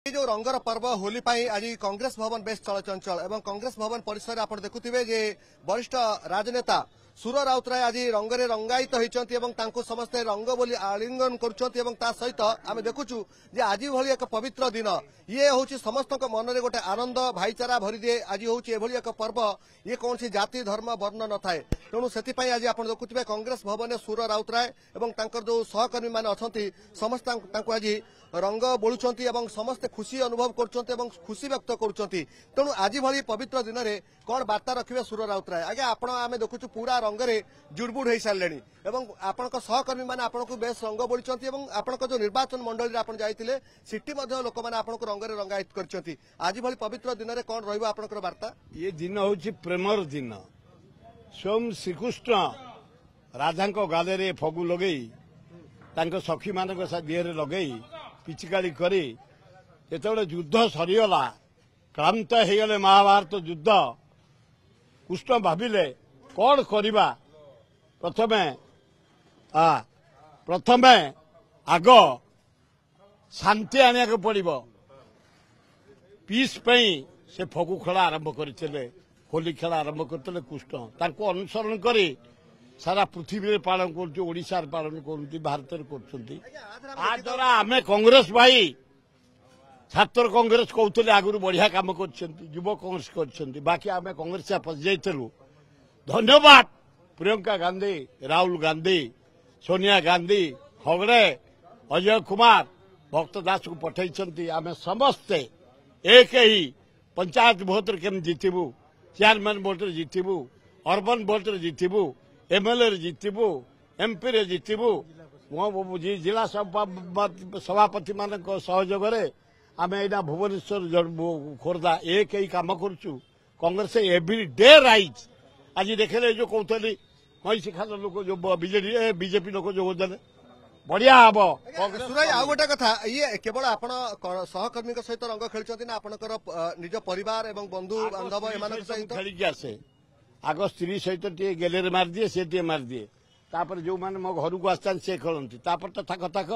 जो रंगर पर्व होली पाई आज कांग्रेस भवन बेस चलचंचल एवं कांग्रेस भवन परिसर आप देखुथिबे जे वरिष्ठ राजनेता सुर राउतराय आज रंगरे रंगायित होइचंती एवं तांको समस्ते रंग बोली आलिंगन करुचंती एवं ता सहित आमे देखुछु जे आज भली एक पवित्र दिन ये होची समस्तक मन रे गोटे आनंद भाईचारा भरी दिए। आज होची एभली एक पर्व ये कौन सी जाति धर्म वर्ण न थाए तेणु से आज आप देखुथिबे कांग्रेस भवन सुर राउतराय एवं तांकर जो सहकर्मी माने अछंती समस्त तांको आज रंग बोलुचंती एवं समस्त खुशी अनुभव करचंती एवं खुशी व्यक्त करचंती। तेणु आज भली पवित्र दिन में कौन वार्ता रखिबे सुर राउतराय आगे आपण आमे देखुछु पूरा रंगरे जुड़बुड़ हो सारे एवं आपनक सहकर्मी माने आपनको बेस रंग बोलुचंती एवं आपनक जो निर्वाचन मंडली आपण जाइतिले सिटी मध्ये लोक माने आपनको रंगरे रंगायित करचंती। आज भली पवित्र दिन में कौन रहइबो आपनकर वार्ता? ये दिन होची प्रेमर दिन। स्वयं श्रीकृष्ण राधांको गाले फगु लगेई तांको सखी मानक देहरे लगेई पिचकारी करी जेतेबेले युद्ध सरीगला क्रांत होगले महाभारत युद्ध कृष्ण भाविले कौन करवा प्रथमे आग शांति आने को पड़ो पीस से फगु खेल आरंभ करते होली खेल आरंभ करते कृष्ण तांको अनुसरण करी सारा पृथ्वी पालन कर पालन कर भारत कर आम कांग्रेस भाई छात्र कांग्रेस कहते आगु बढ़िया काम कर युव कांग्रेस कर बाकी आम कांग्रेस पशिलु। धन्यवाद प्रियंका गांधी राहुल गांधी सोनिया गांधी हगड़े अजय कुमार भक्त दास को पठाई आम समस्ते एक ही पंचायत भोट केम जीतबू चेयरमैन भोट जीतबू अर्बन भोट जीतबू एमएलए जीतबू एमपी रे जीतबू जिला सभापति मान सहयोग आम यहाँ भुवनेश्वर खोर्धा एक ही कम करुचु कांग्रेस एवरी डे राइज। आज देखे जो कहते कई शिखा लोक जो बीजेपी लोक जो देने बढ़िया हम आ गोटे कथा ये केवल आप सहकर्मी सहित रंग खेलुंट ना आपनकर निज परिवार एवं बंधु बांधव एमान सहित खेलिकी आसे आग स्त्री सहित टे गेलेर मार दिए सी टे मार दिए तापर जो माने मो घर को आसता से खेलती तापर तो थक थक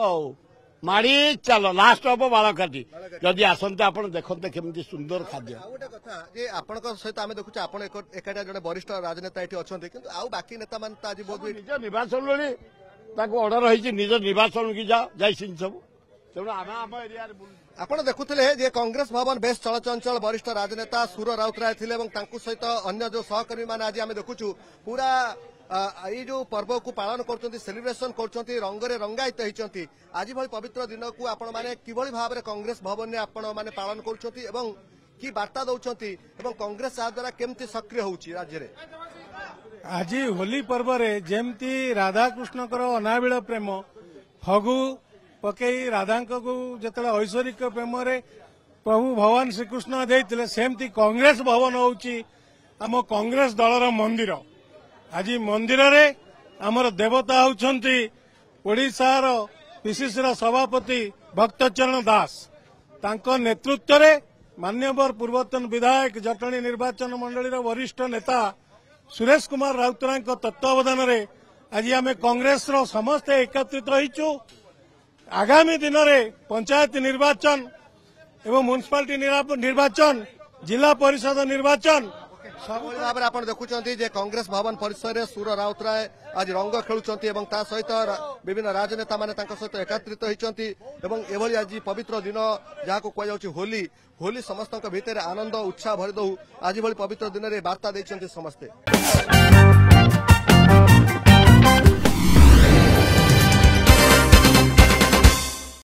माड़ी चलो लास्ट हम बालकाटी जदि आसते आप देखते केमती सुंदर खाद्य गोटे कथा जे आपनक सहित आमे देखुचे आपण एकाटा जने वरिष्ठ राजनेता एठी अछंती किंतु आउ बाकी नेता मान त आज बहुत निज निर्वाचन रे ताको ऑर्डर होई निज निर्वाचन की जाई सिन सब तेणु आम एरिया आपण देखुथिले जे कांग्रेस भवन बेस चलचंचल वरिष्ठ राजनेता सुर राउतराय थिले एवं तांकु सहित अन्य जो सहकर्मी माने आज आमे देखुछु पूरा ये जो पर्व को पालन कर सेलिब्रेशन कर रंगरे रंगायित होती। आज भली पवित्र दिन को आपण माने किभली भाव कांग्रेस भवन में आपण माने पालन कर कि वार्ता दौरान एवं कांग्रेस द्वारा केमती सक्रिय होउची राज्य रे? आज होली पर्व रे जेमती राधाकृष्ण अनाबिल प्रेम फगु पकई राधा को जिते ऐश्वरिक प्रेम रे प्रभु भगवान श्रीकृष्ण देते सेमती कांग्रेस भवन होउची आम कांग्रेस दलर मंदिर। आज मंदिर रे आमर देवता होउछंती ओडिशार पीसीसी सभापति भक्तचरण दास तांको नेतृत्व रे मान्यवर पूर्वतन विधायक जटणी निर्वाचन मंडली वरिष्ठ नेता सुरेश कुमार राउतराय तत्वावधान रे आज आम कांग्रेस रो समस्ते एकत्रित होइछु। आगामी दिन में पंचायत निर्वाचन एवं म्युनिसिपालिटी निर्वाचन जिला परिषद निर्वाचन भाव आप देखुं कांग्रेस भवन परिसर में सुर राउतराय आज रंग खेलुंट सहित विभिन्न राजनेता माने सहित एकत्रित होती एभली आज पवित्र दिन जहाँ कहुच्छी होली होली समस्त भितर आनंद उत्साह भरी दऊ आज भली पवित्र दिन में वार्ता देते समस्ते।